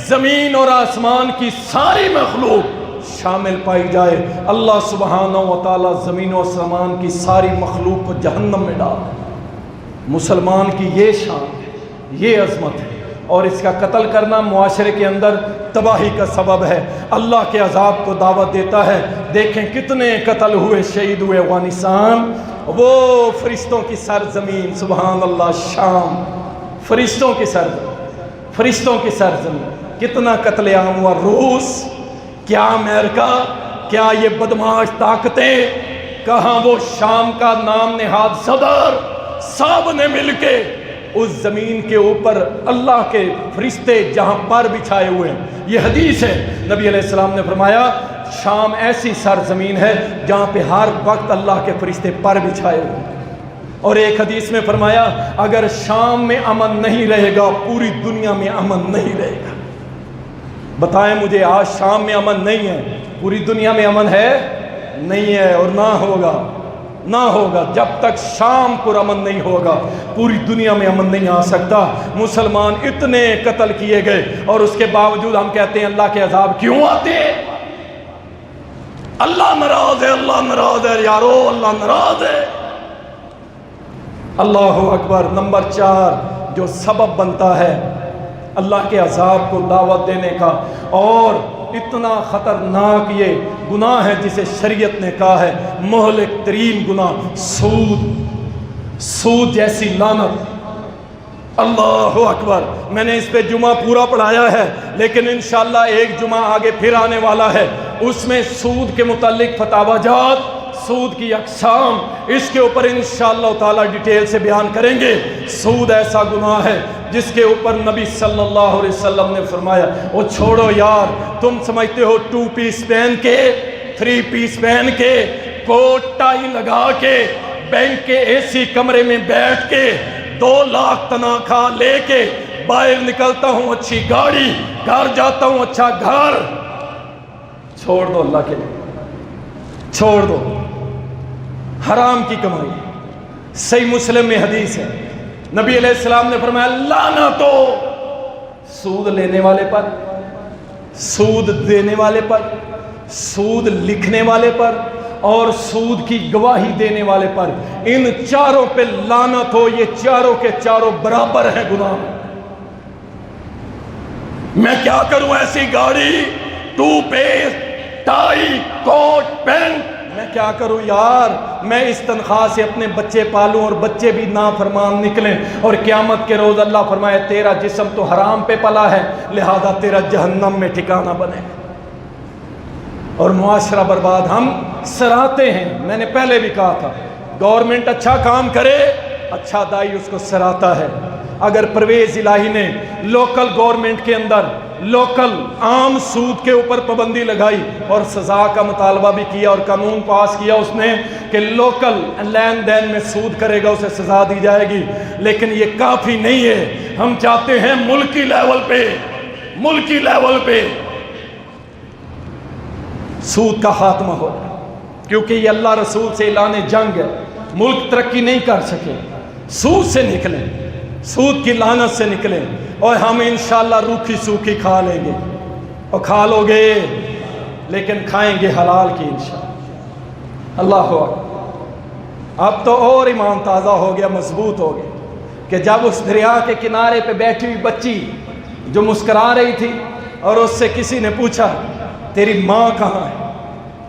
Speaker 2: زمین اور آسمان کی ساری مخلوق شامل پائی جائے، اللہ سبحانہ و تعالی زمین و آسمان کی ساری مخلوق کو جہنم میں ڈال دے۔ مسلمان کی یہ شان ہے، یہ عظمت ہے، اور اس کا قتل کرنا معاشرے کے اندر تباہی کا سبب ہے، اللہ کے عذاب کو دعوت دیتا ہے۔ دیکھیں کتنے قتل ہوئے، شہید ہوئے افغانستان، وہ فرشتوں کی سرزمین، سبحان اللہ، شام، فرشتوں کی سرزمین، کتنا قتل عام ہوا۔ روس، کیا امریکہ، کیا یہ بدماش طاقتیں، کہاں وہ شام کا نام نہاد صدر، سب نے مل کے اس زمین کے اوپر اللہ کے فرشتے جہاں پر بچھائے ہوئے ہیں۔ یہ حدیث ہے، نبی علیہ السلام نے فرمایا شام ایسی سرزمین ہے جہاں پہ ہر وقت اللہ کے فرشتے پر بچھائے ہوئے ہیں۔ اور ایک حدیث میں فرمایا اگر شام میں امن نہیں رہے گا، پوری دنیا میں امن نہیں رہے گا۔ بتائیں مجھے، آج شام میں امن نہیں ہے، پوری دنیا میں امن ہے؟ نہیں ہے، اور نہ ہوگا جب تک شام پر امن نہیں ہوگا، پوری دنیا میں امن نہیں آ سکتا۔ مسلمان اتنے قتل کیے گئے، اور اس کے باوجود ہم کہتے ہیں اللہ کے عذاب کیوں آتے ہیں؟ اللہ ناراض ہے، اللہ ناراض ہے یارو، اللہ ناراض ہے۔ اللہ اکبر۔ نمبر 4 جو سبب بنتا ہے اللہ کے عذاب کو دعوت دینے کا، اور اتنا خطرناک یہ گناہ ہے جسے شریعت نے کہا ہے مہلک ترین گناہ، سود جیسی لعنت، اللہ اکبر. میں نے اس پہ جمعہ پورا پڑھایا ہے، لیکن انشاءاللہ ایک جمعہ آگے پھر آنے والا ہے، اس میں سود کے متعلق فتاوی جات، سود کی اقسام، اس کے اوپر انشاءاللہ تعالی ڈیٹیل سے بیان کریں گے. سود ایسا گناہ ہے جس کے اوپر نبی صلی اللہ علیہ وسلم نے فرمایا وہ چھوڑو یار، تم سمجھتے ہو 2 پیس پہن کے 3 پیس پہن کے کوٹ ٹائی لگا کے بینک کے اے سی کمرے میں بیٹھ کے 2 لاکھ تنخواہ لے کے باہر نکلتا ہوں اچھی گاڑی، گھر جاتا ہوں اچھا گھر. چھوڑ دو اللہ کے لیے، چھوڑ دو. حرام کی کمائی. صحیح مسلم میں حدیث ہے، نبی علیہ السلام نے فرمایا لعنت ہو سود لینے والے پر، سود دینے والے پر، سود لکھنے والے پر اور سود کی گواہی دینے والے پر. ان چاروں پہ لعنت ہو. یہ چاروں کے چاروں برابر ہیں گناہ. میں کیا کروں ایسی گاڑی، 2 پیس ٹائی کوٹ پینٹ، میں کیا کروں یار. میں اس تنخواہ سے اپنے بچے پالوں اور بچے بھی نافرمان نکلیں اور قیامت کے روز اللہ فرمائے تیرا جسم تو حرام پہ پلا ہے لہذا تیرا جہنم میں ٹھکانہ بنے اور معاشرہ برباد. ہم سراہتے ہیں. میں نے پہلے بھی کہا تھا گورنمنٹ اچھا کام کرے، اچھا دائی اس کو سراہتا ہے. اگر پرویز الہی نے لوکل گورنمنٹ کے اندر لوکل عام سود کے اوپر پابندی لگائی اور سزا کا مطالبہ بھی کیا اور قانون پاس کیا اس نے کہ لوکل لین دین میں سود کرے گا اسے سزا دی جائے گی، لیکن یہ کافی نہیں ہے. ہم چاہتے ہیں ملکی لیول پہ، ملکی لیول پہ سود کا خاتمہ ہو، کیونکہ یہ اللہ رسول سے اعلان جنگ ہے. ملک ترقی نہیں کر سکے. سود سے نکلیں، سود کی لعنت سے نکلیں اور ہم انشاءاللہ روکھی سوکھی کھا لیں گے. اور کھا لو گے لیکن کھائیں گے حلال کی انشاءاللہ. اللہ اکبر. اب تو اور ایمان تازہ ہو گیا، مضبوط ہو گیا کہ جب اس دریا کے کنارے پہ بیٹھی ہوئی بچی جو مسکرا رہی تھی اور اس سے کسی نے پوچھا تیری ماں کہاں ہے،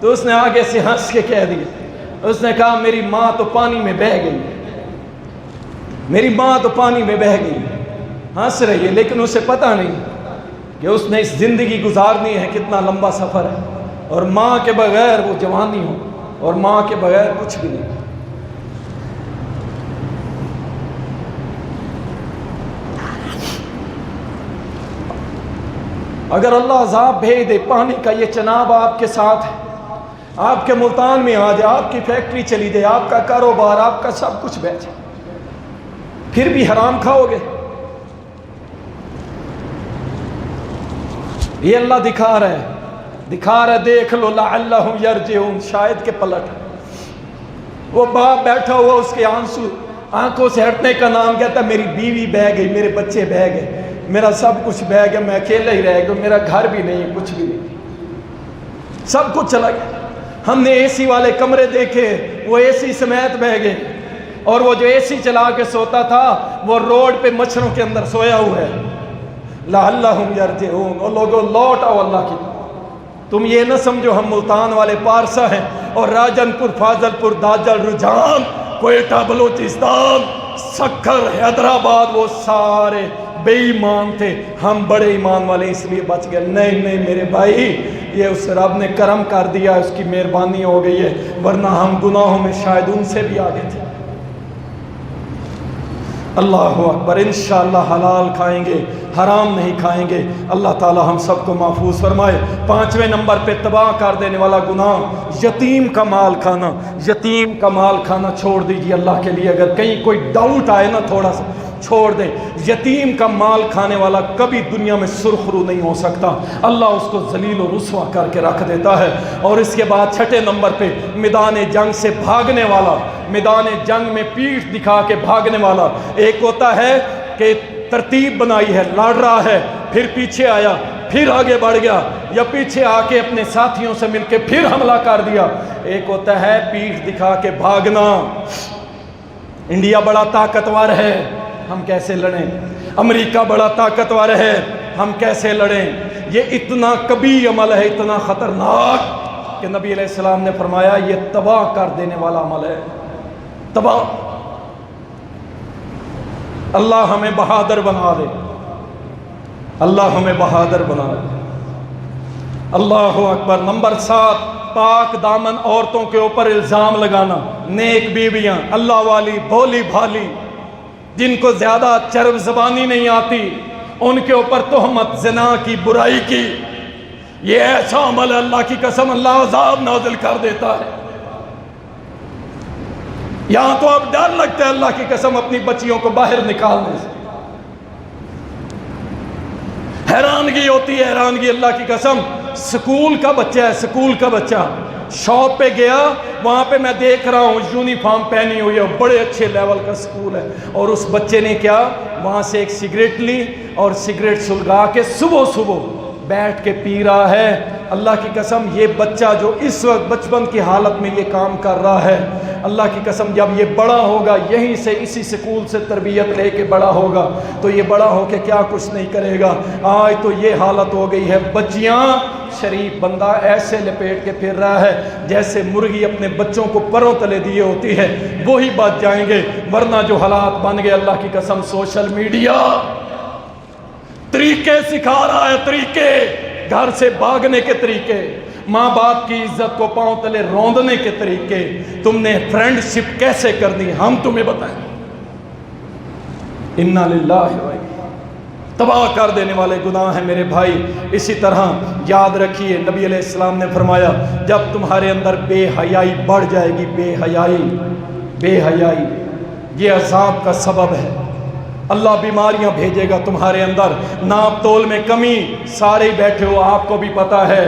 Speaker 2: تو اس نے آگے سے ہنس کے کہہ دیا، اس نے کہا میری ماں تو پانی میں بہہ گئی، میری ماں تو پانی میں بہہ گئی. ہنس رہی ہے لیکن اسے پتہ نہیں کہ اس نے اس زندگی گزارنی ہے کتنا لمبا سفر ہے، اور ماں کے بغیر وہ جوانی ہو اور ماں کے بغیر کچھ بھی نہیں. اگر اللہ عذاب بھیج دے پانی کا، یہ چناب آپ کے ساتھ ہے، آپ کے ملتان میں آ جائے، آپ کی فیکٹری چلی جائے، آپ کا کاروبار، آپ کا سب کچھ بہ جائے، پھر بھی حرام کھاؤ گے. یہ اللہ دکھا رہا ہے دیکھ لو لعلہم یرجعون، شاید کہ پلٹ. وہ باپ بیٹھا ہوا اس کے آنسو آنکھوں سے ہٹنے کا نام کہتا ہے میری بیوی بہ گئی، میرے بچے بہ گئے، میرا سب کچھ بہ گیا، میں اکیلا ہی رہ گیا، میرا گھر بھی نہیں، کچھ بھی نہیں، سب کچھ چلا گیا. ہم نے اے سی والے کمرے دیکھے، وہ اے سی سمیت بہ گئے، اور وہ جو اے سی چلا کے سوتا تھا وہ روڈ پہ مچھروں کے اندر سویا ہوا ہے. لعلہم یرجعون. اور لوگوں لوٹ آؤ اللہ کی. تم یہ نہ سمجھو ہم ملتان والے پارسا ہیں اور راجن پور، فاضل پور، داجل، رجحان، کوئٹہ، بلوچستان، سکھر، حیدرآباد وہ سارے بے ایمان تھے، ہم بڑے ایمان والے اس لیے بچ گئے. نہیں نہیں میرے بھائی، یہ اس رب نے کرم کر دیا، اس کی مہربانی ہو گئی ہے، ورنہ ہم گناہوں میں شاید ان سے بھی آگے تھے. اللہ اکبر. انشاءاللہ حلال کھائیں گے، حرام نہیں کھائیں گے. اللہ تعالی ہم سب کو محفوظ فرمائے. 5ویں نمبر پہ تباہ کر دینے والا گناہ یتیم کا مال کھانا. یتیم کا مال کھانا چھوڑ دیجیے اللہ کے لیے. اگر کہیں کوئی ڈاؤٹ آئے نا تھوڑا سا چھوڑ دیں. یتیم کا مال کھانے والا کبھی دنیا میں سرخرو نہیں ہو سکتا، اللہ اس کو ذلیل و رسوا کر کے رکھ دیتا ہے. اور اس کے بعد 6 نمبر پہ میدان جنگ سے بھاگنے والا، میدان جنگ میں پیٹھ دکھا کے بھاگنے والا. ایک ہوتا ہے کہ ترتیب بنائی ہے، لڑ رہا ہے، پھر پیچھے آیا، پھر آگے بڑھ گیا، یا پیچھے آ کے اپنے ساتھیوں سے مل کے پھر حملہ کر دیا. ایک ہوتا ہے پیٹھ دکھا کے بھاگنا. انڈیا بڑا طاقتور ہے، ہم کیسے لڑیں؟ امریکہ بڑا طاقتور ہے، ہم کیسے لڑیں؟ یہ اتنا کبھی عمل ہے، اتنا خطرناک کہ نبی علیہ السلام نے فرمایا یہ تباہ کر دینے والا عمل ہے. تباہ. اللہ ہمیں بہادر بنا دے، اللہ ہمیں بہادر بنا دے۔ اللہ اکبر۔ نمبر 7، پاک دامن عورتوں کے اوپر الزام لگانا۔ نیک بیویاں، اللہ والی، بھولی بھالی، جن کو زیادہ چرب زبانی نہیں آتی، ان کے اوپر تہمت، زنا کی، برائی کی، یہ ایسا عمل ہے اللہ کی قسم اللہ عذاب نازل کر دیتا ہے۔ یہاں تو اب ڈر لگتا ہے اللہ کی قسم اپنی بچیوں کو باہر نکالنے سے، حیرانگی ہوتی ہے، حیرانگی اللہ کی قسم۔ سکول کا بچہ ہے، سکول کا بچہ، شاپ پہ گیا، وہاں پہ میں دیکھ رہا ہوں یونیفارم پہنی ہوئی ہے، بڑے اچھے لیول کا سکول ہے، اور اس بچے نے کیا، وہاں سے ایک سگریٹ لی اور سگریٹ سلگا کے صبح صبح بیٹھ کے پی رہا ہے۔ اللہ کی قسم یہ بچہ جو اس وقت بچپن کی حالت میں یہ کام کر رہا ہے، اللہ کی قسم جب یہ بڑا ہوگا، یہیں سے اسی سکول سے تربیت لے کے بڑا ہوگا، تو یہ بڑا ہو کے کیا کچھ نہیں کرے گا۔ آج تو یہ حالت ہو گئی ہے، بچیاں، شریف بندہ ایسے لپیٹ کے پھر رہا ہے جیسے مرغی اپنے بچوں کو پروں تلے دیے ہوتی ہے، وہی بچ جائیں گے۔ ورنہ جو حالات بن گئے اللہ کی قسم، سوشل میڈیا طریقے سکھا رہا ہے، طریقے، گھر سے بھاگنے کے طریقے، ماں باپ کی عزت کو پاؤں تلے روندنے کے طریقے، تم نے فرینڈ شپ کیسے کرنی ہم تمہیں بتائیں۔ انا للہ و تباہ کر دینے والے گناہ ہیں میرے بھائی۔ اسی طرح یاد رکھیے نبی علیہ السلام نے فرمایا جب تمہارے اندر بے حیائی بڑھ جائے گی، بے حیائی یہ عذاب کا سبب ہے، اللہ بیماریاں بھیجے گا تمہارے اندر۔ ناپ تول میں کمی، سارے ہی بیٹھے ہو، آپ کو بھی پتہ ہے،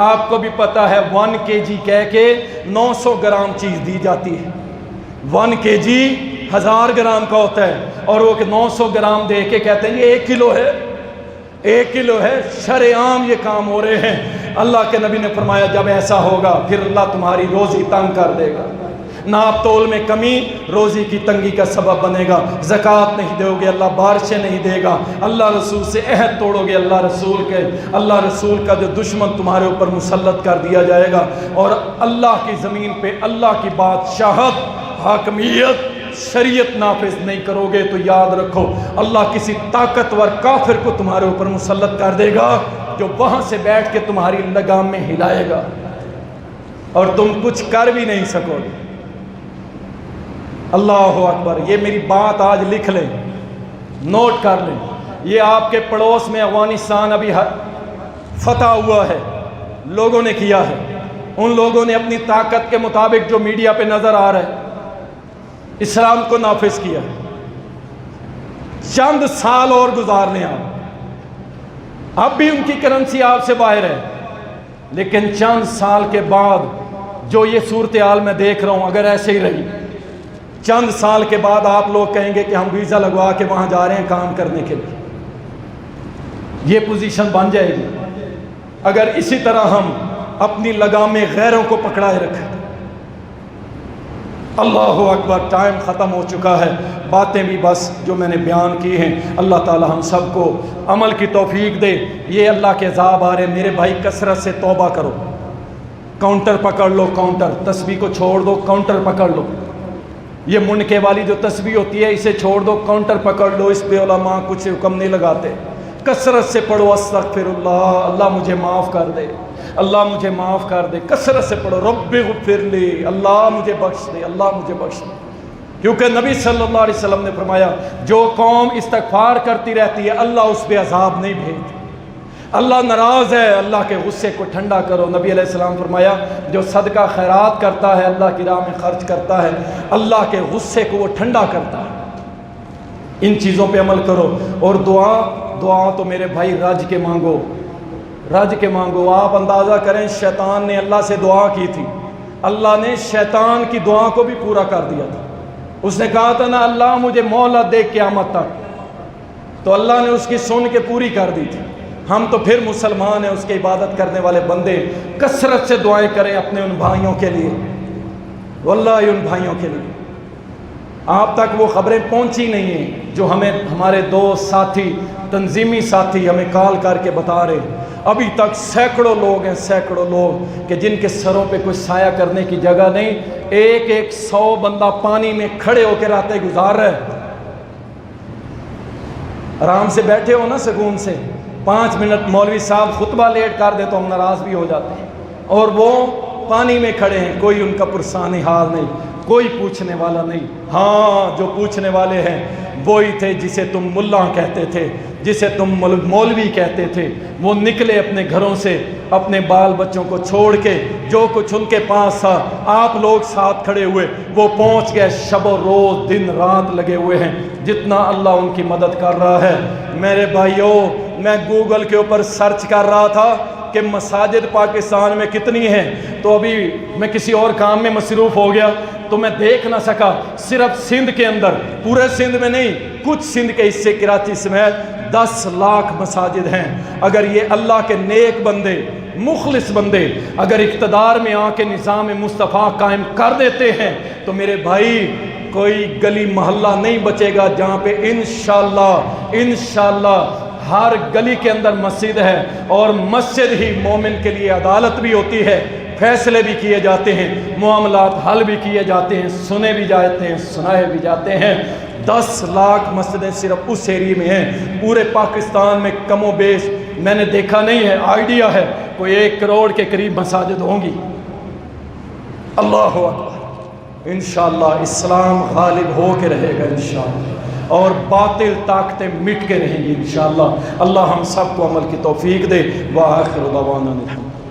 Speaker 2: آپ کو بھی پتہ ہے 1 kg کہہ کے 900 گرام چیز دی جاتی ہے، 1 kg 1000 گرام کا ہوتا ہے، اور وہ 900 گرام دے کے کہتے ہیں یہ 1 کلو ہے، 1 کلو ہے۔ شرعام یہ کام ہو رہے ہیں۔ اللہ کے نبی نے فرمایا جب ایسا ہوگا پھر اللہ تمہاری روزی تنگ کر دے گا۔ ناپ تول میں کمی روزی کی تنگی کا سبب بنے گا۔ زکوٰۃ نہیں دو گے، اللہ بارشیں نہیں دے گا۔ اللہ رسول سے عہد توڑو گے، اللہ رسول کا جو دشمن تمہارے اوپر مسلط کر دیا جائے گا، اور اللہ کی زمین پہ اللہ کی بادشاہت، حاکمیت، شریعت نافذ نہیں کرو گے تو یاد رکھو اللہ کسی طاقتور کافر کو تمہارے اوپر مسلط کر دے گا، جو وہاں سے بیٹھ کے تمہاری لگام میں ہلائے گا اور تم کچھ کر بھی نہیں سکو گے۔ اللہ اکبر۔ یہ میری بات آج لکھ لیں، نوٹ کر لیں۔ یہ آپ کے پڑوس میں افغانستان ابھی فتح ہوا ہے، لوگوں نے کیا ہے، ان لوگوں نے اپنی طاقت کے مطابق جو میڈیا پہ نظر آ رہا ہے اسلام کو نافذ کیا ہے۔ چند سال اور گزار لیں آپ، اب بھی ان کی کرنسی آپ سے باہر ہے، لیکن چند سال کے بعد جو یہ صورتحال میں دیکھ رہا ہوں اگر ایسے ہی رہی، چند سال کے بعد آپ لوگ کہیں گے کہ ہم ویزا لگوا کے وہاں جا رہے ہیں کام کرنے کے لیے، یہ پوزیشن بن جائے گی اگر اسی طرح ہم اپنی لگامیں غیروں کو پکڑائے رکھیں۔ اللہ اکبر۔ ٹائم ختم ہو چکا ہے، باتیں بھی بس جو میں نے بیان کی ہیں، اللہ تعالی ہم سب کو عمل کی توفیق دے۔ یہ اللہ کے عذاب آ رہے ہیں میرے بھائی، کثرت سے توبہ کرو، کاؤنٹر پکڑ لو، کاؤنٹر، تسبیح کو چھوڑ دو، کاؤنٹر پکڑ لو۔ یہ منکے والی جو تسبیح ہوتی ہے اسے چھوڑ دو، کاؤنٹر پکڑ لو، اس پہ علماء کچھ حکم نہیں لگاتے۔ کثرت سے پڑھو استغفر اللہ، اللہ مجھے معاف کر دے، اللہ مجھے معاف کر دے، کثرت سے پڑھو رب اغفر لی، اللہ مجھے بخش دے، اللہ مجھے بخش دے۔ کیونکہ نبی صلی اللہ علیہ وسلم نے فرمایا جو قوم استغفار کرتی رہتی ہے اللہ اس پہ عذاب نہیں بھیجتا، اللہ ناراض ہے، اللہ کے غصے کو ٹھنڈا کرو۔ نبی علیہ السلام فرمایا جو صدقہ خیرات کرتا ہے، اللہ کی راہ میں خرچ کرتا ہے، اللہ کے غصے کو وہ ٹھنڈا کرتا ہے۔ ان چیزوں پہ عمل کرو۔ اور دعا تو میرے بھائی رج کے مانگو، رج کے مانگو۔ آپ اندازہ کریں شیطان نے اللہ سے دعا کی تھی، اللہ نے شیطان کی دعا کو بھی پورا کر دیا تھا۔ اس نے کہا تھا نا اللہ مجھے مہلت دے قیامت تک، تو اللہ نے اس کی سن کے پوری کر دی تھی۔ ہم تو پھر مسلمان ہیں، اس کی عبادت کرنے والے بندے، کثرت سے دعائیں کریں اپنے ان بھائیوں کے لیے، واللہ ان بھائیوں کے لیے۔ آپ تک وہ خبریں پہنچی نہیں ہیں جو ہمیں ہمارے دوست ساتھی، تنظیمی ساتھی ہمیں کال کر کے بتا رہے ہیں۔ ابھی تک سینکڑوں لوگ ہیں، سینکڑوں لوگ کہ جن کے سروں پہ کوئی سایہ کرنے کی جگہ نہیں، 100 بندہ پانی میں کھڑے ہو کے راتیں گزار رہے ہیں۔ آرام سے بیٹھے ہو نا سکون سے، 5 منٹ مولوی صاحب خطبہ لیٹ کر دے تو ہم ناراض بھی ہو جاتے ہیں، اور وہ پانی میں کھڑے ہیں، کوئی ان کا پرسان حال نہیں، کوئی پوچھنے والا نہیں۔ ہاں جو پوچھنے والے ہیں وہی تھے جسے تم ملا کہتے تھے، جسے تم مولوی کہتے تھے۔ وہ نکلے اپنے گھروں سے اپنے بال بچوں کو چھوڑ کے، جو کچھ ان کے پاس تھا آپ لوگ ساتھ کھڑے ہوئے، وہ پہنچ گئے، شب و روز دن رات لگے ہوئے ہیں، جتنا اللہ ان کی مدد کر رہا ہے۔ میرے بھائیوں، میں گوگل کے اوپر سرچ کر رہا تھا کہ مساجد پاکستان میں کتنی ہیں، تو ابھی میں کسی اور کام میں مصروف ہو گیا تو میں دیکھ نہ سکا۔ صرف سندھ کے اندر، پورے سندھ میں نہیں، کچھ سندھ کے حصے کراچی سمیت 10 لاکھ مساجد ہیں۔ اگر یہ اللہ کے نیک بندے، مخلص بندے اگر اقتدار میں آ کے نظام مصطفیٰ قائم کر دیتے ہیں تو میرے بھائی کوئی گلی محلہ نہیں بچے گا جہاں پہ انشاءاللہ ہر گلی کے اندر مسجد ہے، اور مسجد ہی مومن کے لیے عدالت بھی ہوتی ہے، فیصلے بھی کیے جاتے ہیں، معاملات حل بھی کیے جاتے ہیں، سنے بھی جاتے ہیں، سنائے بھی جاتے ہیں۔ 10 لاکھ مسجدیں صرف اس ایریے میں ہیں۔ پورے پاکستان میں کم و بیش میں نے دیکھا نہیں ہے، آئیڈیا ہے کوئی 1 کروڑ کے قریب مساجد ہوں گی۔ اللہ اکبر۔ انشاءاللہ اسلام غالب ہو کے رہے گا انشاءاللہ، اور باطل طاقتیں مٹ کے رہیں گی انشاءاللہ۔ اللہ ہم سب کو عمل کی توفیق دے۔ وآخر دعوانا الحمد۔